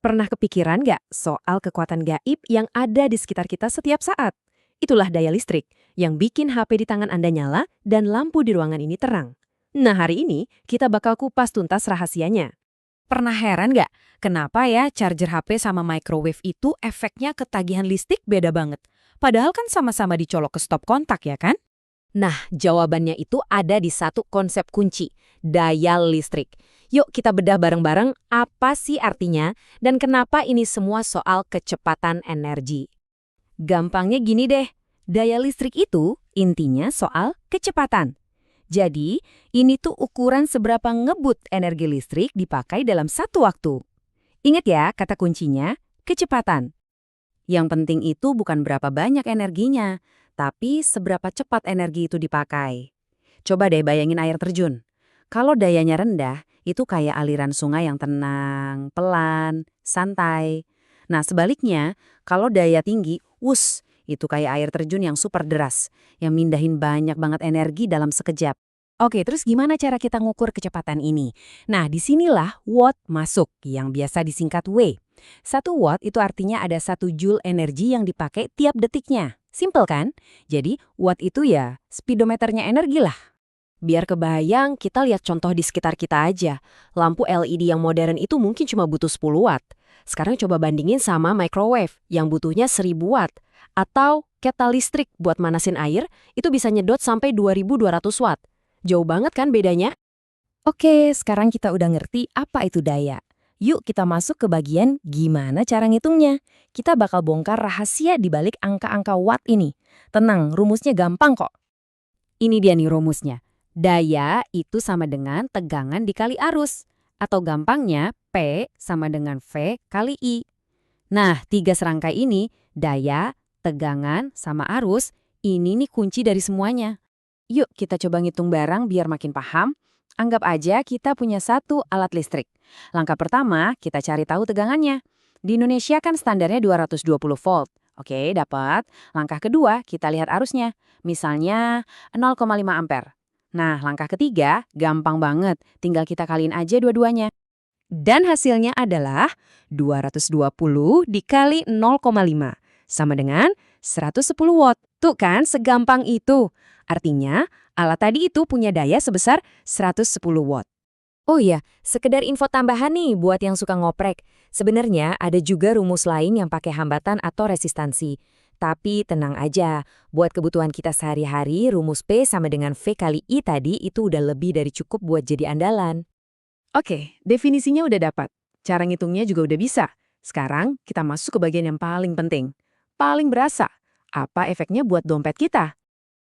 Pernah kepikiran nggak soal kekuatan gaib yang ada di sekitar kita setiap saat? Itulah daya listrik yang bikin HP di tangan Anda nyala dan lampu di ruangan ini terang. Nah, hari ini kita bakal kupas tuntas rahasianya. Pernah heran nggak? Kenapa ya charger HP sama microwave itu efeknya ketagihan listrik beda banget? Padahal kan sama-sama dicolok ke stop kontak ya kan? Nah, jawabannya itu ada di satu konsep kunci, daya listrik. Yuk kita bedah bareng-bareng apa sih artinya dan kenapa ini semua soal kecepatan energi. Gampangnya gini deh, daya listrik itu intinya soal kecepatan. Jadi, ini tuh ukuran seberapa ngebut energi listrik dipakai dalam satu waktu. Ingat ya kata kuncinya, kecepatan. Yang penting itu bukan berapa banyak energinya, tapi seberapa cepat energi itu dipakai. Coba deh bayangin air terjun. Kalau dayanya rendah, itu kayak aliran sungai yang tenang, pelan, santai. Nah sebaliknya, kalau daya tinggi, itu kayak air terjun yang super deras, yang mindahin banyak banget energi dalam sekejap. Oke, terus gimana cara kita ngukur kecepatan ini? Nah, disinilah watt masuk, yang biasa disingkat W. 1 watt itu artinya ada 1 joule energi yang dipakai tiap detiknya. Simple kan? Jadi, watt itu ya speedometernya energi lah. Biar kebayang, kita lihat contoh di sekitar kita aja. Lampu LED yang modern itu mungkin cuma butuh 10 watt. Sekarang coba bandingin sama microwave yang butuhnya 1000 watt. Atau ketel listrik buat manasin air, itu bisa nyedot sampai 2200 watt. Jauh banget kan bedanya? Oke, sekarang kita udah ngerti apa itu daya. Yuk kita masuk ke bagian gimana cara ngitungnya. Kita bakal bongkar rahasia di balik angka-angka watt ini. Tenang, rumusnya gampang kok. Ini dia nih rumusnya. Daya itu sama dengan tegangan dikali arus. Atau gampangnya, P sama dengan V kali I. Nah, 3 serangkai ini, daya, tegangan, sama arus, ini nih kunci dari semuanya. Yuk kita coba ngitung bareng biar makin paham. Anggap aja kita punya satu alat listrik. Langkah pertama, kita cari tahu tegangannya. Di Indonesia kan standarnya 220 volt. Oke, dapat. Langkah kedua, kita lihat arusnya. Misalnya 0,5 ampere. Nah, langkah ketiga, gampang banget. Tinggal kita kaliin aja dua-duanya. Dan hasilnya adalah 220 dikali 0,5. Sama dengan 110 watt. Tuh kan, segampang itu. Artinya, alat tadi itu punya daya sebesar 110 watt. Oh iya, sekedar info tambahan nih buat yang suka ngoprek. Sebenarnya ada juga rumus lain yang pakai hambatan atau resistansi. Tapi tenang aja, buat kebutuhan kita sehari-hari, rumus P sama dengan V kali I tadi itu udah lebih dari cukup buat jadi andalan. Oke, definisinya udah dapat. Cara ngitungnya juga udah bisa. Sekarang kita masuk ke bagian yang paling penting. Paling berasa. Apa efeknya buat dompet kita?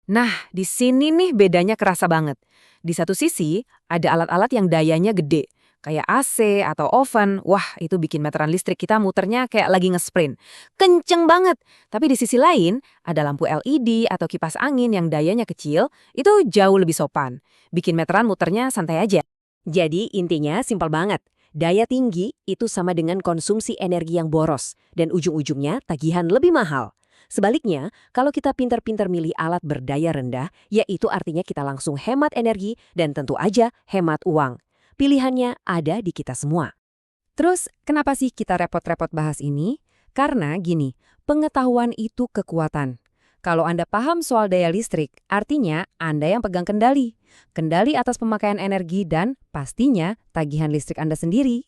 Nah, di sini nih bedanya kerasa banget. Di satu sisi, ada alat-alat yang dayanya gede, kayak AC atau oven. Wah, itu bikin meteran listrik kita muternya kayak lagi nge-sprint. Kenceng banget. Tapi di sisi lain, ada lampu LED atau kipas angin yang dayanya kecil, itu jauh lebih sopan. Bikin meteran muternya santai aja. Jadi, intinya simpel banget. Daya tinggi itu sama dengan konsumsi energi yang boros, dan ujung-ujungnya tagihan lebih mahal. Sebaliknya, kalau kita pintar-pintar milih alat berdaya rendah, yaitu artinya kita langsung hemat energi dan tentu aja hemat uang. Pilihannya ada di kita semua. Terus, kenapa sih kita repot-repot bahas ini? Karena gini, pengetahuan itu kekuatan. Kalau Anda paham soal daya listrik, artinya Anda yang pegang kendali. Kendali atas pemakaian energi dan pastinya tagihan listrik Anda sendiri.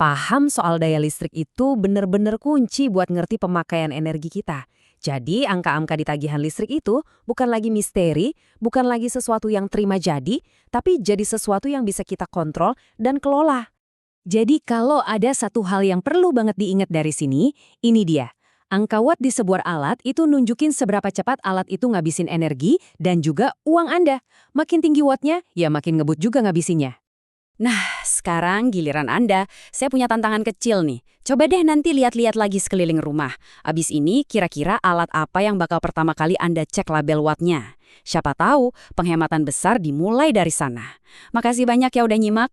Paham soal daya listrik itu benar-benar kunci buat ngerti pemakaian energi kita. Jadi angka-angka di tagihan listrik itu bukan lagi misteri, bukan lagi sesuatu yang terima jadi, tapi jadi sesuatu yang bisa kita kontrol dan kelola. Jadi kalau ada satu hal yang perlu banget diingat dari sini, ini dia. Angka watt di sebuah alat itu nunjukin seberapa cepat alat itu ngabisin energi dan juga uang Anda. Makin tinggi wattnya, ya makin ngebut juga ngabisinnya. Nah, sekarang giliran Anda. Saya punya tantangan kecil nih. Coba deh nanti lihat-lihat lagi sekeliling rumah. Abis ini kira-kira alat apa yang bakal pertama kali Anda cek label wattnya. Siapa tahu penghematan besar dimulai dari sana. Makasih banyak ya udah nyimak.